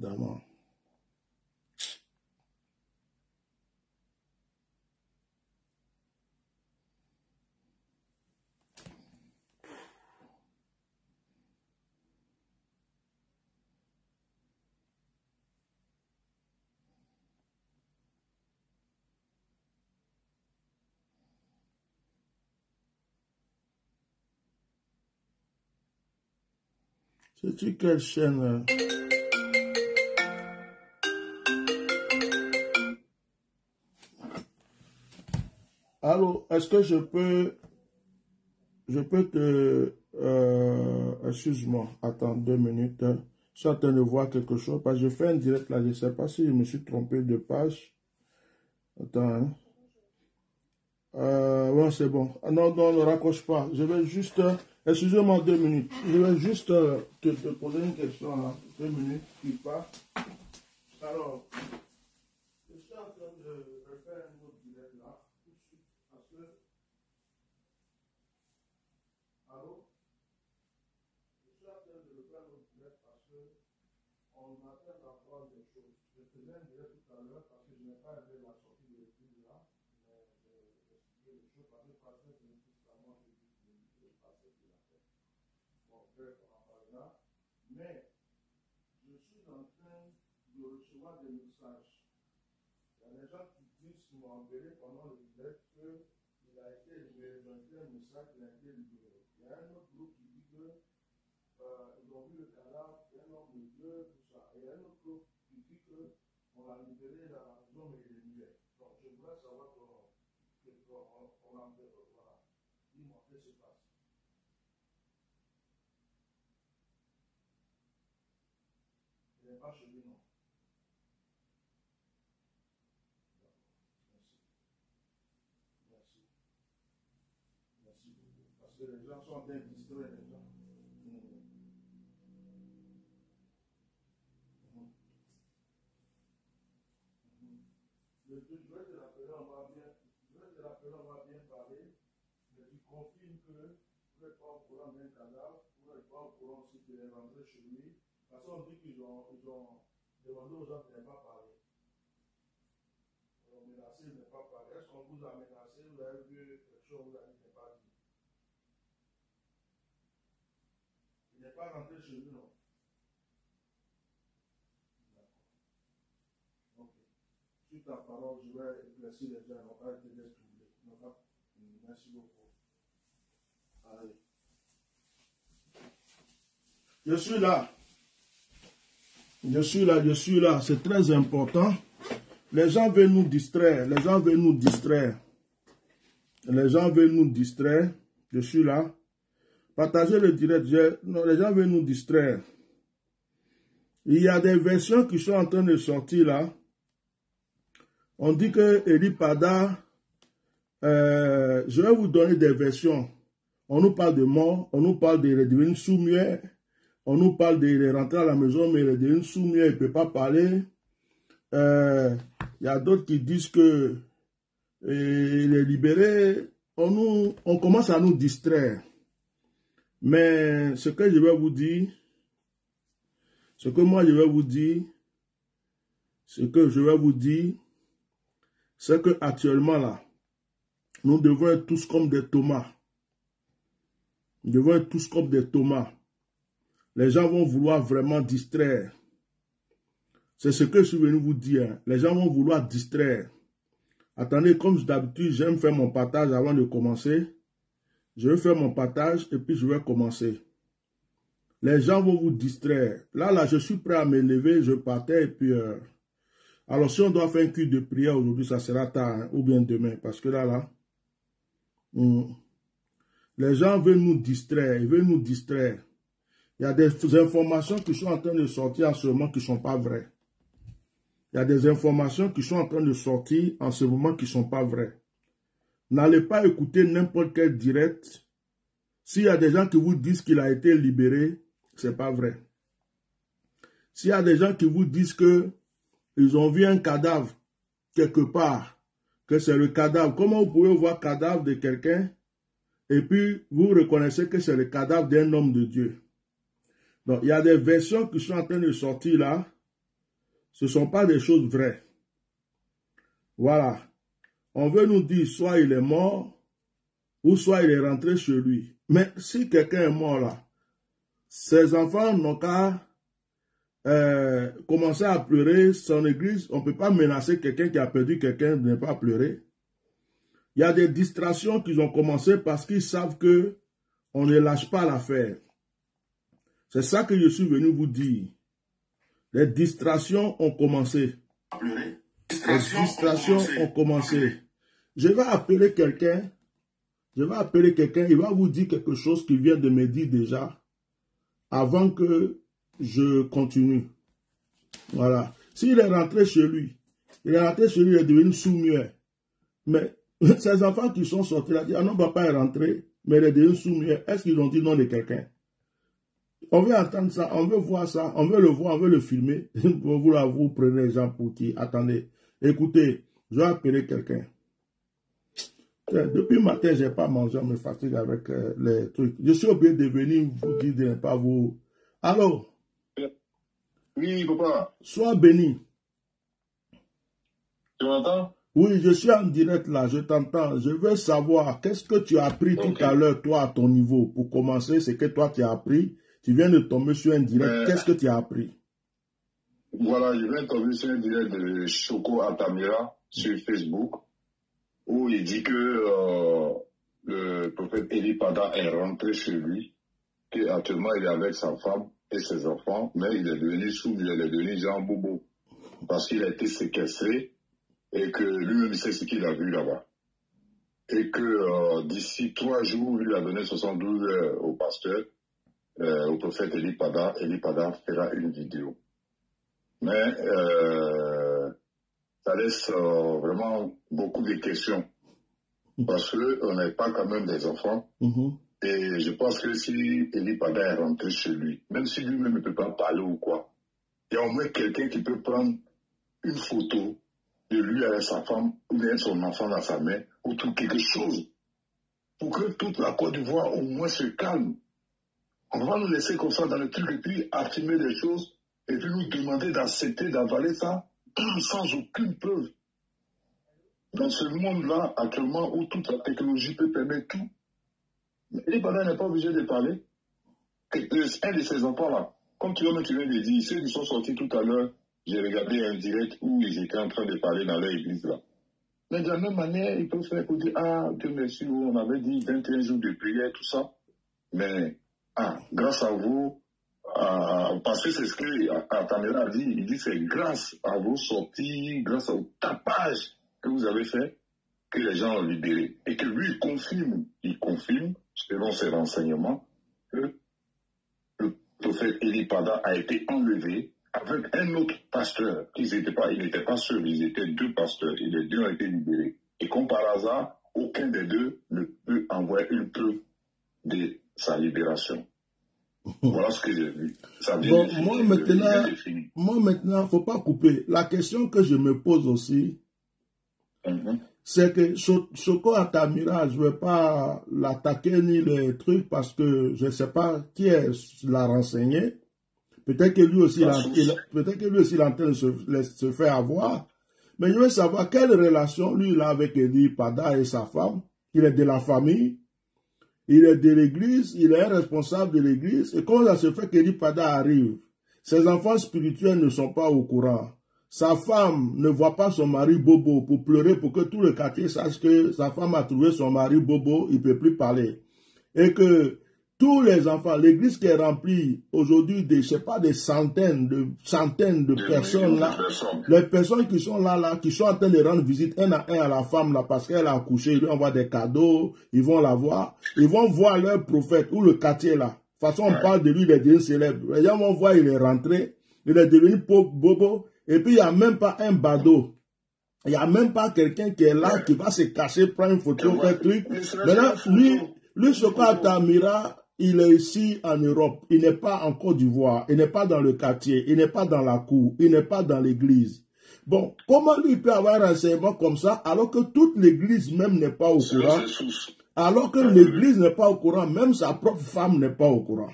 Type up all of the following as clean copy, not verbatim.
évidemment. C'est-tu quelle chaîne? Allô, est-ce que je peux te... excuse-moi, attends 2 minutes. Je suis en train de voir quelque chose, parce que je fais un direct là, je ne sais pas si je me suis trompé de page. Attends, hein. Ouais, c'est bon. Ah, non, non, ne raccroche pas. Je vais juste... excusez-moi 2 minutes. Je vais juste te poser une question là. 2 minutes, qui part. Alors, je suis en train de refaire un autre direct là. Parce que... Allô? Je suis en train de refaire un autre direct parce que on attend d'apprendre des choses. Je faisais un direct tout à l'heure parce que je n'ai pas aimé la sortie de l'étude là. Mais je les choses parce que parce que je me suis vraiment de passer de la tête. Bon, bref, on en parlera. Mais je suis en train de recevoir des messages. Il y a des gens qui disent qu'ils m'ont envoyé pendant le direct qu'il a été libéré. Ils ont écrit un message qu'il a été libéré. Il y a un autre groupe qui dit que ils ont vu le cadavre d'un homme de Dieu, tout ça. Et il y a un autre groupe qui dit qu'on l'a libéré dans la maison, mais il est muet. Donc je voudrais savoir comment on l'a fait. Voilà. Dis-moi, qu'est-ce qui se passe? Il n'est pas chez lui, non. Merci. Merci beaucoup. Parce que les gens sont bien distraits, les gens. Je vais te rappeler, on va bien parler, mais tu confirmes que vous n'êtes pas au courant d'un cadavre, vous n'êtes pas au courant aussi qu'il est rentré chez lui. Parce qu'on dit qu'ils ont demandé aux gens de ne pas parler. Ils ont menacé de ne pas parler. Est-ce qu'on vous a menacé? Vous avez vu quelque chose, vous avez dit de ne pas dire. Il n'est pas rentré chez lui, non? D'accord. Ok. Sur ta parole, je vais éclaircir les gens, on va te laisser trouver. Merci beaucoup. Allez. Je suis là. Je suis là. C'est très important. Les gens veulent nous distraire. Les gens veulent nous distraire. Je suis là. Partagez le direct. Non, les gens veulent nous distraire. Il y a des versions qui sont en train de sortir là. On dit que Eli Pada, je vais vous donner des versions. On nous parle de mort, on nous parle de devenir sous-muet, on nous parle de rentrer à la maison, mais de devenir sous-muet, il ne peut pas parler. Il y a d'autres qui disent que il est libéré. On commence à nous distraire. Mais ce que je vais vous dire, c'est que actuellement là, nous devons être tous comme des tomates. Nous devons être tous comme des tomates. Les gens vont vouloir vraiment distraire. C'est ce que je suis venu vous dire. Les gens vont vouloir distraire. Attendez, comme d'habitude, j'aime faire mon partage avant de commencer. Je vais faire mon partage et puis je vais commencer. Les gens vont vous distraire. Là, je suis prêt à me lever, je partais et puis... alors, si on doit faire un culte de prière aujourd'hui, ça sera tard, hein, ou bien demain. Parce que là... les gens veulent nous distraire, ils veulent nous distraire. Il y a des informations qui sont en train de sortir en ce moment qui ne sont pas vraies. Il y a des informations qui sont en train de sortir en ce moment qui ne sont pas vraies. N'allez pas écouter n'importe quel direct. S'il y a des gens qui vous disent qu'il a été libéré, ce n'est pas vrai. S'il y a des gens qui vous disent qu'ils ont vu un cadavre quelque part, que c'est le cadavre, comment vous pouvez voir le cadavre de quelqu'un et puis vous reconnaissez que c'est le cadavre d'un homme de Dieu? Donc, il y a des versions qui sont en train de sortir là. Ce ne sont pas des choses vraies. Voilà. On veut nous dire soit il est mort, ou soit il est rentré chez lui. Mais si quelqu'un est mort là, ses enfants n'ont qu'à commencer à pleurer. Son église, on ne peut pas menacer quelqu'un qui a perdu quelqu'un de ne pas pleurer. Il y a des distractions qu'ils ont commencé parce qu'ils savent que on ne lâche pas l'affaire. C'est ça que je suis venu vous dire. Les distractions ont commencé. Les distractions ont commencé. Je vais appeler quelqu'un. Il va vous dire quelque chose qui vient de me dire déjà avant que je continue. Voilà. S'il est rentré chez lui, il est devenu sourd-muet. Mais ses enfants qui sont sortis, il a dit, ah non, papa est rentré, mais il est devenu sourd-muet. Est-ce qu'ils ont dit non de quelqu'un? On veut entendre ça, on veut voir ça, on veut le voir, on veut le filmer. Vous prenez les gens pour qui? Attendez, écoutez, je vais appeler quelqu'un. Depuis le matin, je n'ai pas mangé, on me fatigue avec les trucs. Je suis obligé de venir vous dire de ne pas vous... Allô? Oui, papa. Sois béni. Tu m'entends? Oui, je suis en direct là, je t'entends. Je veux savoir, qu'est-ce que tu as appris tout à l'heure, toi, à ton niveau? Pour commencer, c'est que toi, tu as appris. Tu viens de tomber sur un direct. Qu'est-ce que tu as appris? Voilà, je viens de tomber sur un direct de Choco Altamira sur Facebook, où il dit que le prophète Eli Pada est rentré chez lui, qu'actuellement il est avec sa femme et ses enfants, mais il est devenu sourd, il est devenu Jean Bobo, parce qu'il a été séquestré et que lui-même sait ce qu'il a vu là-bas. Et que d'ici 3 jours, il a donné 72 heures au pasteur, au prophète Eli Pada fera une vidéo. Mais ça laisse vraiment beaucoup de questions. Parce qu'on n'est pas quand même des enfants. Et je pense que si Eli Pada est rentré chez lui, même si lui-même ne peut pas parler ou quoi, il y a au moins quelqu'un qui peut prendre une photo de lui avec sa femme ou bien son enfant dans sa main ou tout quelque chose pour que toute la Côte d'Ivoire au moins se calme. On va nous laisser comme ça dans le truc et puis affirmer des choses et puis nous demander d'accepter, d'avaler ça sans aucune preuve. Dans ce monde-là, actuellement, où toute la technologie peut permettre tout, les parents n'est pas obligé de parler. Un de ces enfants-là, comme tu viens de dire, ceux qui sont sortis tout à l'heure, j'ai regardé un direct où ils étaient en train de parler dans leur église là. Mais de la même manière, ils peuvent faire pour dire, ah, Dieu merci, on avait dit 21 jours de prière, tout ça. Mais, grâce à vous, parce que c'est ce que Altamira a dit, il dit c'est grâce à vos sorties, grâce au tapage que vous avez fait, que les gens ont libéré. Et que lui, il confirme, selon ses renseignements, que le prophète Eli Pada a été enlevé avec un autre pasteur. Il n'était pas seul, ils étaient 2 pasteurs, et les 2 ont été libérés. Et comme par hasard, aucun des 2 ne peut envoyer une preuve de sa libération. Voilà ce que j'ai vu. Bon, moi maintenant, il ne faut pas couper. La question que je me pose aussi, c'est que Choco Altamira, je ne vais pas l'attaquer ni les trucs parce que je ne sais pas qui l'a renseigné. Peut-être que lui aussi, il est en train de se faire avoir. Mais je veux savoir quelle relation lui il a avec Eli Pada et sa femme. Il est de la famille. Il est de l'église, il est un responsable de l'église. Et comment ça se fait qu'Eli Pada arrive? Ses enfants spirituels ne sont pas au courant. Sa femme ne voit pas son mari Bobo pour pleurer pour que tout le quartier sache que sa femme a trouvé son mari Bobo, il ne peut plus parler. Et que tous les enfants, l'église qui est remplie aujourd'hui de, je sais pas, des centaines de personnes là, les personnes qui sont là, qui sont en train de rendre visite un à un à la femme là, parce qu'elle a accouché, ils lui envoient des cadeaux, ils vont la voir, ils vont voir leur prophète ou le quartier là. De toute façon, on parle de lui, il est devenu célèbre. Les gens vont voir, il est rentré, il est devenu Bobo, et puis il n'y a même pas un badaud. Il n'y a même pas quelqu'un qui est là, qui va se cacher, prendre une photo, faire un truc. Maintenant, lui, Choco Altamira, il est ici en Europe, il n'est pas en Côte d'Ivoire, il n'est pas dans le quartier, il n'est pas dans la cour, il n'est pas dans l'église. Bon, comment lui peut avoir un renseignement comme ça alors que toute l'église même n'est pas au courant? Alors que l'église n'est pas au courant, même sa propre femme n'est pas au courant.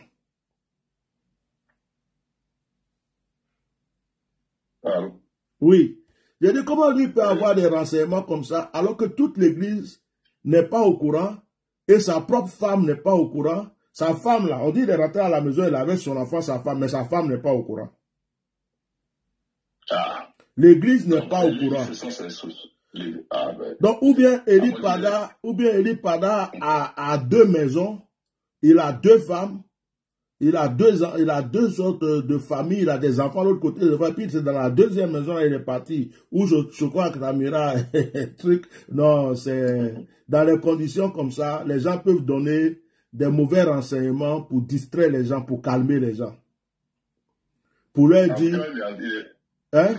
Allô? Oui. Je dis, comment lui peut avoir des renseignements comme ça, alors que toute l'église n'est pas au courant, et sa propre femme n'est pas au courant. Sa femme, là, on dit de rentrer à la maison, elle avait son enfant, sa femme, mais sa femme n'est pas au courant. Ah. L'église n'est pas au courant. Donc, ou bien Eli Pada a deux maisons, il a deux femmes, il a deux sortes de familles, il a des enfants de l'autre côté, puis c'est dans la deuxième maison, là, il est parti, où je crois que Namira, truc, non, c'est dans les conditions comme ça, les gens peuvent donner des mauvais renseignements pour distraire les gens, pour calmer les gens. Pour leur dire, hein?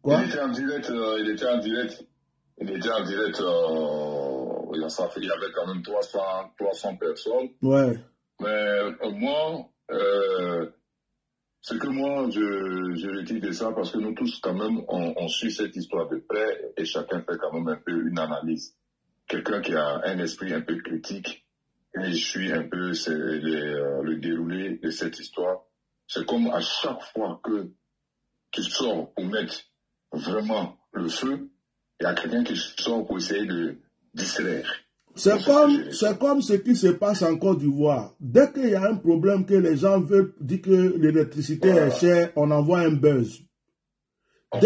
Quoi? Il était en direct, il était en direct, il y avait quand même 300 personnes. Ouais. Mais moi, ce que moi, je retire de ça, parce que nous tous, quand même, on suit cette histoire de près et chacun fait quand même un peu une analyse. Quelqu'un qui a un esprit un peu critique, et je suis un peu le déroulé de cette histoire. C'est comme à chaque fois que tu sors pour mettre vraiment le feu, il y a quelqu'un qui sort pour essayer de distraire. C'est comme ce qui se passe en Côte d'Ivoire. Dès qu'il y a un problème que les gens veulent dire que l'électricité est chère, on envoie un buzz. On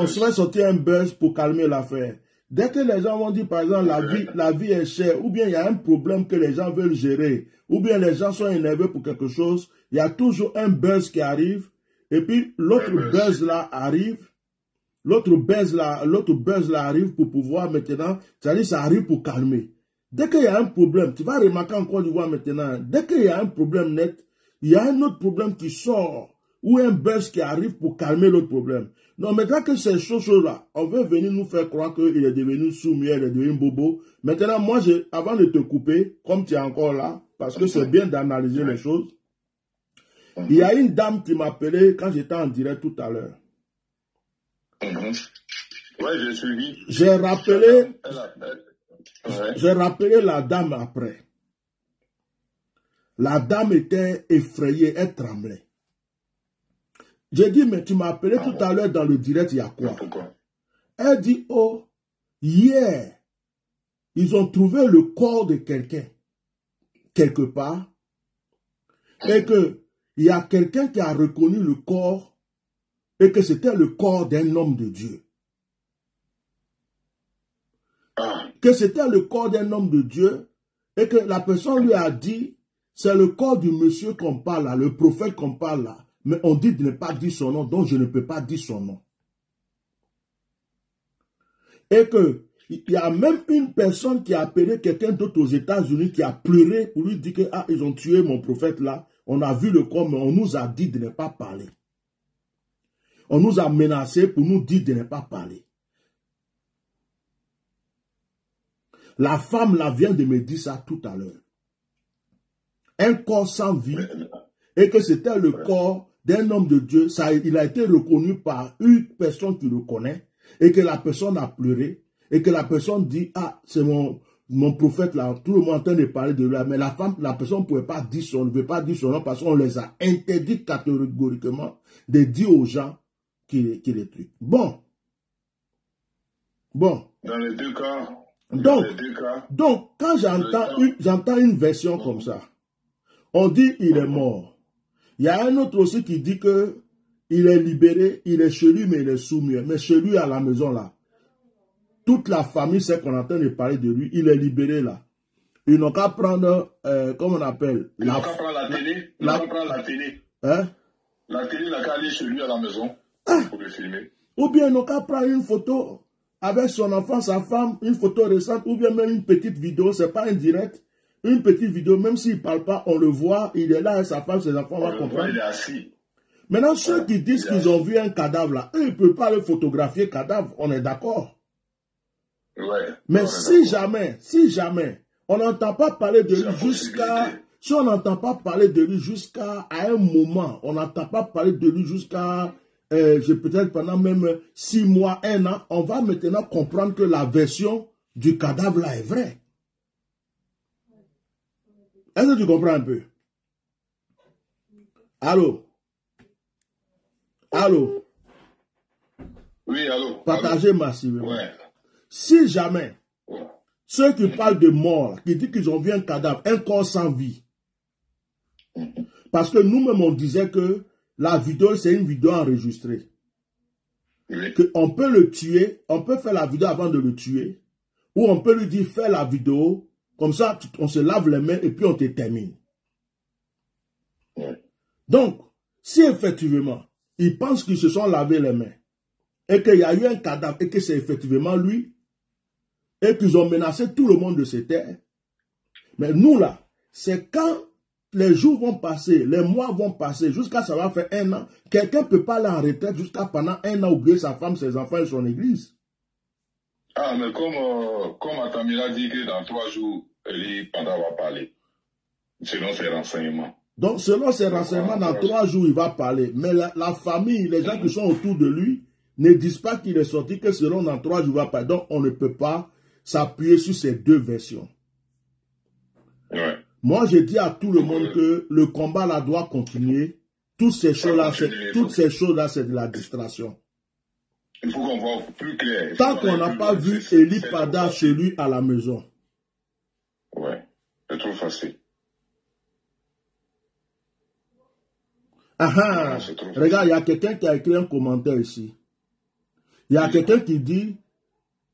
se fait sortir un buzz pour calmer l'affaire. Dès que les gens vont dire, par exemple, la vie est chère, ou bien il y a un problème que les gens veulent gérer, ou bien les gens sont énervés pour quelque chose, il y a toujours un buzz qui arrive, et puis l'autre buzz là arrive, l'autre buzz là arrive pour pouvoir maintenant, c'est-à-dire ça arrive pour calmer. Dès qu'il y a un problème, tu vas remarquer en Côte d'Ivoire maintenant, dès qu'il y a un problème net, il y a un autre problème qui sort, ou un buzz qui arrive pour calmer l'autre problème. Non, maintenant que ces choses-là, on veut venir nous faire croire qu'il est devenu sourd-muet, il est devenu bobo. Maintenant, moi, avant de te couper, comme tu es encore là, parce que c'est bien d'analyser les choses, il y a une dame qui m'a appelé quand j'étais en direct tout à l'heure. Ouais, j'ai suivi. J'ai rappelé la dame après. La dame était effrayée, elle tremblait. J'ai dit, mais tu m'as appelé tout à l'heure dans le direct, il y a quoi? Elle dit, oh, hier, ils ont trouvé le corps de quelqu'un, quelque part, et qu'il y a quelqu'un qui a reconnu le corps, et que c'était le corps d'un homme de Dieu. Que c'était le corps d'un homme de Dieu, et que la personne lui a dit, c'est le corps du monsieur qu'on parle là, le prophète qu'on parle là. Mais on dit de ne pas dire son nom, donc je ne peux pas dire son nom. Et que il y a même une personne qui a appelé quelqu'un d'autre aux États-Unis qui a pleuré pour lui dire que ah, ils ont tué mon prophète là. On a vu le corps, mais on nous a dit de ne pas parler. On nous a menacé pour nous dire de ne pas parler. La femme là vient de me dire ça tout à l'heure. Un corps sans vie, et que c'était le corps d'un homme de Dieu, il a été reconnu par une personne qui le connaît, et que la personne a pleuré, et que la personne dit, ah, c'est mon prophète là, tout le monde est en train de parler de lui, mais la personne ne pouvait pas dire son nom, parce qu'on les a interdit catégoriquement de dire aux gens qu'il est truc. Bon. Dans les deux cas. Donc, quand j'entends une version comme ça, on dit il est mort. Il y a un autre aussi qui dit que il est libéré, il est chez lui, mais il est soumis. Mais chez lui, à la maison, là, toute la famille sait qu'on est en train de parler de lui. Il est libéré, là. Ils n'ont qu'à prendre, comment on appelle? Ils n'ont qu'à prendre la télé. Ils n'ont qu'à prendre la télé. Hein? La télé n'a qu'à aller chez lui à la maison pour le filmer. Ou bien ils n'ont qu'à prendre une photo avec son enfant, sa femme, une photo récente, ou bien même une petite vidéo, c'est pas indirect. Une petite vidéo, même s'il ne parle pas, on le voit, il est là avec sa femme, ses enfants, on va comprendre. Il est assis. Maintenant, ceux qui disent qu'ils ont vu un cadavre là, eux, ils ne peuvent pas le photographier cadavre, on est d'accord. Ouais, mais si jamais, on n'entend pas parler de lui jusqu'à... Si on n'entend pas parler de lui jusqu'à un moment, on n'entend pas parler de lui jusqu'à... peut-être pendant même 6 mois, 1 an, on va maintenant comprendre que la version du cadavre là est vraie. Est-ce que tu comprends un peu? Allô? Allô? Oui, allô. Partagez massivement. Ouais. Si jamais, ceux qui parlent de mort, qui disent qu'ils ont vu un cadavre, un corps sans vie, parce que nous-mêmes, on disait que la vidéo, c'est une vidéo enregistrée. Oui. On peut le tuer, on peut faire la vidéo avant de le tuer, ou on peut lui dire, fais la vidéo, comme ça, on se lave les mains et puis on te termine. Oui. Donc, si effectivement, ils pensent qu'ils se sont lavés les mains, et qu'il y a eu un cadavre, et que c'est effectivement lui, et qu'ils ont menacé tout le monde de ces terres, mais nous là, c'est quand les jours vont passer, les mois vont passer, jusqu'à ça va faire 1 an, quelqu'un ne peut pas aller en retraite jusqu'à pendant 1 an oublier sa femme, ses enfants et son église. Ah, mais comme Atamira dit que dans 3 jours, Eli Pada va parler, selon ses renseignements. Donc, selon ses renseignements, dans 3 jours, il va parler. Mais la famille, les gens qui sont autour de lui, ne disent pas qu'il est sorti, que selon dans 3 jours, il va parler. Donc, on ne peut pas s'appuyer sur ces 2 versions. Ouais. Moi, je dis à tout le monde que le combat là doit continuer. Toutes ces choses-là, c'est de la distraction. Il faut qu'on voit plus clair. Tant qu'on n'a pas vu Eli Pada chez lui à la maison. Ouais, c'est trop facile. Ah, regarde, il y a quelqu'un qui a écrit un commentaire ici. Il y a quelqu'un qui dit,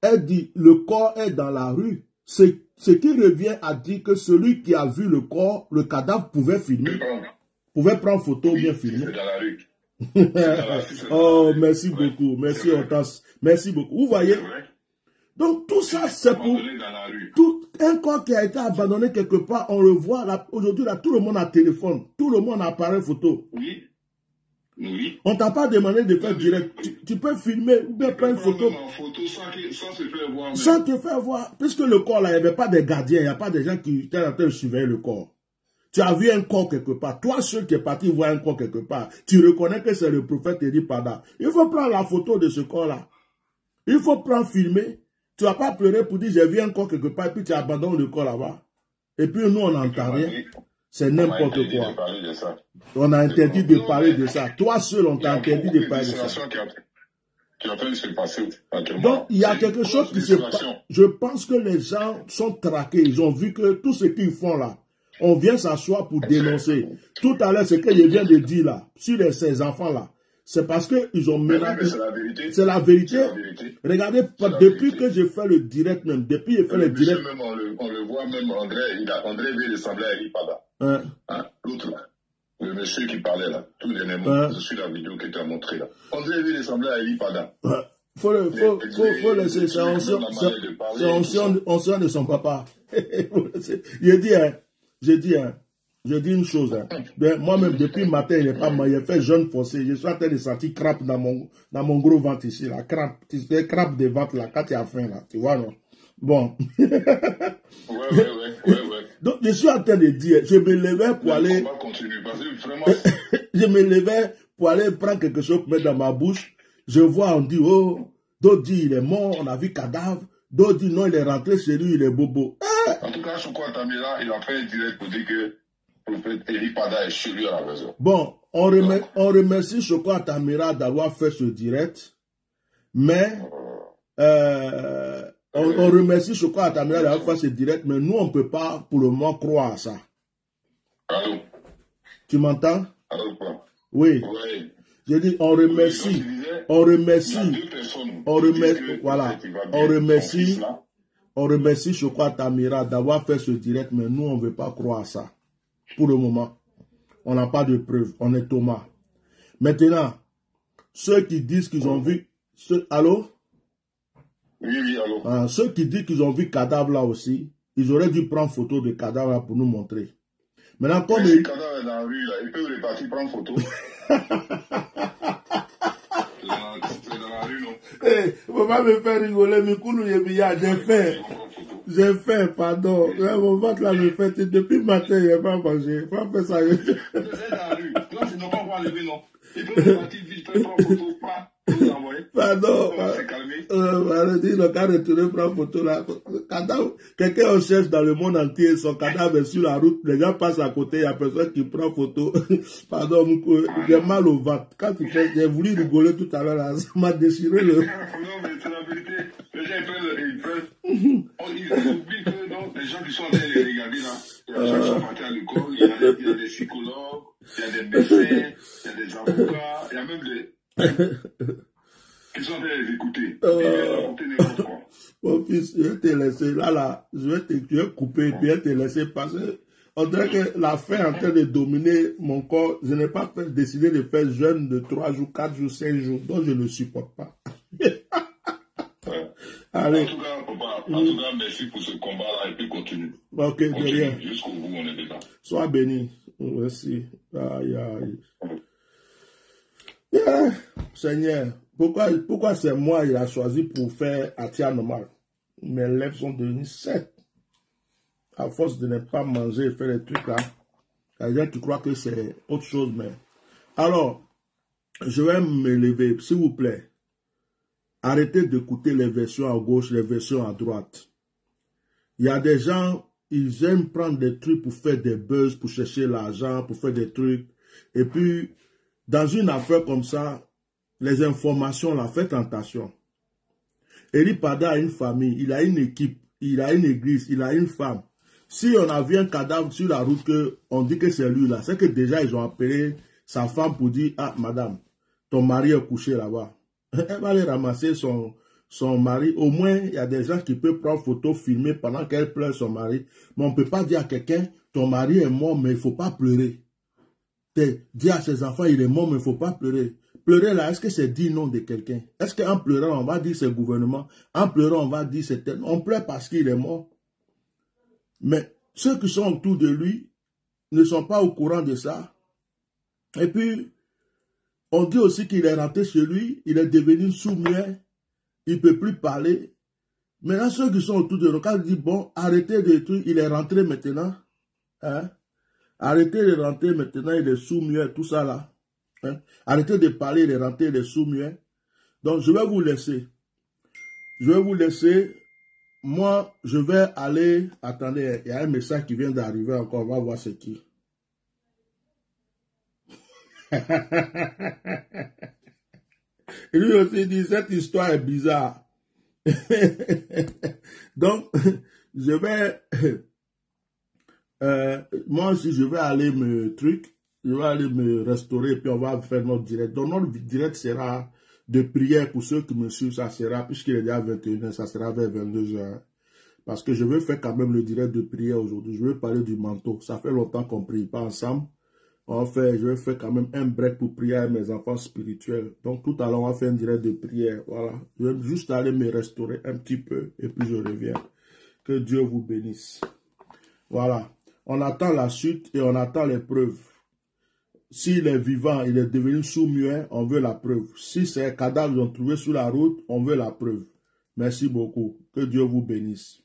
elle dit, le corps est dans la rue. Ce qui revient à dire que celui qui a vu le corps, le cadavre pouvait filmer, pouvait prendre photo ou bien filmer. C'est dans la rue. Oh, merci beaucoup, merci Hortense, merci beaucoup. Vous voyez? Donc tout ça, c'est pour un corps qui a été abandonné quelque part. On le voit aujourd'hui, là, tout le monde a téléphone, tout le monde a appareil photo. Oui. Oui. On t'a pas demandé de faire direct. Tu peux filmer ou bien prendre une photo. Sans te faire voir. Puisque le corps là, il n'y avait pas de gardiens, il n'y a pas de gens qui étaient en train de surveiller le corps. Tu as vu un corps quelque part. Toi, seul qui est parti voir un corps quelque part, tu reconnais que c'est le prophète Eli Pada. Il faut prendre la photo de ce corps-là. Il faut prendre, filmer. Tu vas pas pleurer pour dire j'ai vu un corps quelque part et puis tu abandonnes le corps là-bas. Et puis nous, on n'entend rien. C'est n'importe quoi. On a interdit de parler de ça. Toi seul, on t'a interdit de parler de ça. Donc, il y a quelque chose qui se passe. Je pense que les gens sont traqués. Ils ont vu que tout ce qu'ils font là, on vient s'asseoir pour dénoncer. Tout à l'heure, ce que je viens de dire là, sur ces enfants-là, c'est parce qu'ils ont menacé. C'est la vérité. Regardez, depuis que j'ai fait le direct même, depuis que j'ai fait le direct. On le voit même, André veut ressembler à Eli Pada. L'autre là, le monsieur qui parlait là, tout dernièrement, je suis la vidéo que tu as montré là. André veut ressembler à Eli Pada. Faut laisser, c'est ancien de son papa. J'ai dit une chose. Moi-même, depuis le matin, il n'est pas mal. Il fait jeûne forcé. Je suis en train de sentir crampe dans mon gros ventre ici. La crampe, les crampes de ventre là, quand tu as faim là. Tu vois, non? Bon. Ouais. Donc, je suis en train de dire, je me levais pour aller. On va continuer parce que vraiment. Je me levais pour aller prendre quelque chose pour mettre dans ma bouche. Je vois, on dit, oh, d'autres disent, il est mort, on a vu cadavre. D'autres disent, non, il est rentré chez lui, il est bobo. En tout cas, Choco Atamira, il a fait un direct pour dire que le prophète Eli Pada est chez lui à la maison. Bon, on remercie Choco Atamira d'avoir fait ce direct, mais on remercie Choco Atamira d'avoir fait ce direct, mais nous, on ne peut pas pour le moment croire à ça. Allô? Tu m'entends? Allô, quoi? Oui. Oui. Je dis, on remercie, on remercie Choco Atamira d'avoir fait ce direct, mais nous, on ne veut pas croire à ça. Pour le moment, on n'a pas de preuves, on est Thomas. Maintenant, ceux qui disent qu'ils ont vu... Allô? Oui, allô. Ceux qui disent qu'ils ont vu cadavre là aussi, ils auraient dû prendre photo de cadavre là pour nous montrer. Maintenant, comme... Le cadavre est dans la rue, là, ils peuvent repartir prendre photo. C'est dans la rue, non? Hey, faut pas me faire rigoler, Mikoulou Yebia, j'ai fait, pardon. Mon ventre là me fait, depuis le matin, il n'a pas mangé. Faut pas faire ça. C'est dans la rue. Là, ils n'ont pas enlevé, non. Ils peuvent repartir vite, prendre photo, pas. Pardon. Le cas retourné prendre photo là. Quelqu'un cherche dans le monde entier, son cadavre est sur la route, les gens passent à côté, il y a personne qui prend photo. Pardon, j'ai mal au ventre. Quand j'ai voulu rigoler tout à l'heure, là, ça m'a déchiré le. Non, mais c'est la vérité. Les gens ils oublient que donc, les gens qui sont en train de les regarder là, il y a des gens qui sont partis à l'école, il y a des psychologues, il y a des médecins, il y a des avocats, il y a même des. Qui sont en train de les écouter. Mon fils, je vais te laisser, je vais couper et puis je vais te laisser passer. On dirait que la faim est en train de dominer mon corps. Je n'ai pas décidé de faire jeûne de 3 jours, 4 jours, 5 jours, donc je ne le supporte pas. Allez. En tout cas, merci pour ce combat-là et puis continue. Ok, de rien. Jusqu'au bout, on est là. Sois béni. Merci. Aïe, aïe. Yeah. Seigneur, pourquoi c'est moi il a choisi pour faire Atia normal? Mes lèvres sont devenues secs. À force de ne pas manger et faire des trucs là. C'est-à-dire tu crois que c'est autre chose, mais. Alors, je vais me lever, s'il vous plaît. Arrêtez d'écouter les versions à gauche, les versions à droite. Il y a des gens, ils aiment prendre des trucs pour faire des buzz, pour chercher l'argent, pour faire des trucs. Et puis, dans une affaire comme ça, les informations, là, faites attention. Eli Pada a une famille, il a une équipe, il a une église, il a une femme. Si on a vu un cadavre sur la route, on dit que c'est lui là, c'est que déjà ils ont appelé sa femme pour dire, ah madame, ton mari est couché là-bas. Elle va aller ramasser son mari. Au moins, il y a des gens qui peuvent prendre photo, filmer pendant qu'elle pleure son mari. Mais on ne peut pas dire à quelqu'un, ton mari est mort, mais il ne faut pas pleurer. Dire à ses enfants, il est mort, mais il ne faut pas pleurer. Pleurer là, est-ce que c'est dire non de quelqu'un? Est-ce qu'en pleurant, on va dire c'est le gouvernement? En pleurant, on va dire c'est tel. On pleure parce qu'il est mort. Mais ceux qui sont autour de lui ne sont pas au courant de ça. Et puis, on dit aussi qu'il est rentré chez lui, il est devenu sourd-muet, il ne peut plus parler. Maintenant, ceux qui sont autour de lui, quand ils disent, bon, arrêtez de trucs, il est rentré maintenant. Hein? Arrêtez de rentrer maintenant, il est sourd-muet, tout ça là. Hein? Arrêtez de parler, il est rentré, il est sourd-muet. Donc, je vais vous laisser. Je vais vous laisser. Moi, je vais aller. Attendez, il y a un message qui vient d'arriver encore. On va voir c'est qui. Et lui aussi dit, cette histoire est bizarre. Donc, je vais... moi aussi, je vais aller je vais aller me restaurer, puis on va faire notre direct. Donc, notre direct sera de prière pour ceux qui me suivent, ça sera, puisqu'il est déjà 21h, ça sera vers 22h. Parce que je veux faire quand même le direct de prière aujourd'hui. Je veux parler du manteau. Ça fait longtemps qu'on ne prie pas ensemble. Je vais faire quand même un break pour prier à mes enfants spirituels. Donc, tout à l'heure, on va faire un direct de prière. Voilà. Je vais juste aller me restaurer un petit peu, et puis je reviens. Que Dieu vous bénisse. Voilà. On attend la suite et on attend les preuves. S'il est vivant, il est devenu sourd-muet, on veut la preuve. Si c'est un cadavre qu'ils ont trouvé sur la route, on veut la preuve. Merci beaucoup. Que Dieu vous bénisse.